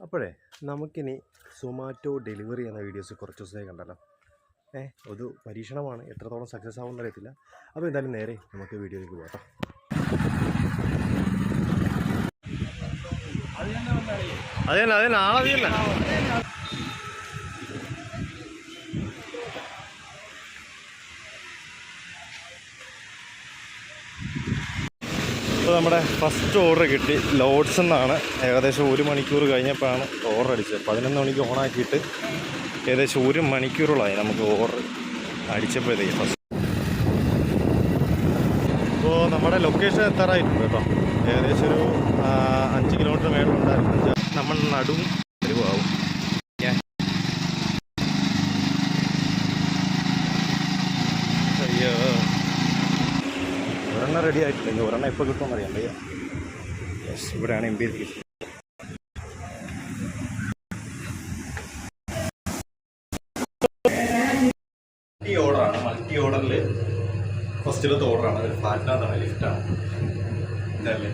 അപ്പോഴേ നമുക്കിനി സൊമാറ്റോ ഡെലിവറി എന്ന വീഡിയോസ് കുറച്ച് ദിവസമായി കണ്ടല്ലോ. ഒരു പരീക്ഷണമാണ്, എത്രത്തോളം സക്സസ് ആവുമെന്ന് അറിയത്തില്ല. അപ്പോൾ എന്തായാലും നേരെ നമുക്ക് വീഡിയോയിലേക്ക് പോകാം. അതല്ല നാളെ ഇപ്പോൾ നമ്മുടെ ഫസ്റ്റ് ഓർഡർ കിട്ടി. ലോഡ്സ് എന്നാണ്. ഏകദേശം 1 മണിക്കൂർ കഴിഞ്ഞപ്പോഴാണ് ഓർഡർ അടിച്ചത്. 11 മണിക്ക് ഓണാക്കിയിട്ട് ഏകദേശം 1 മണിക്കൂറോളായി നമുക്ക് ഓർഡർ അടിച്ചപ്പോഴത്തേക്ക് ഫസ്റ്റ്. ഇപ്പോൾ നമ്മുടെ ലൊക്കേഷൻ എത്താറായിട്ടുണ്ട് കേട്ടോ. ഏകദേശം ഒരു 5 കിലോമീറ്റർ മേളുണ്ടായിരുന്നു. നമ്മൾ നടുവും ആവും. അയ്യോ, ഒരെണ്ണം റെഡി ആയിട്ടില്ല. ഇനി ഒരെണ്ണം എപ്പോൾ കിട്ടുമെന്ന് അറിയാം ഭയ്യ. യെസ്, ഇവിടെയാണ് എംപീരിക്കൽ. മൾട്ടി ഓർഡറിൽ ഫസ്റ്റിലത്തെ ഓർഡറാണ്. ഒരു ഫ്ലാറ്റിനകത്താണ്, ലിഫ്റ്റാണ്. ഇതല്ലേ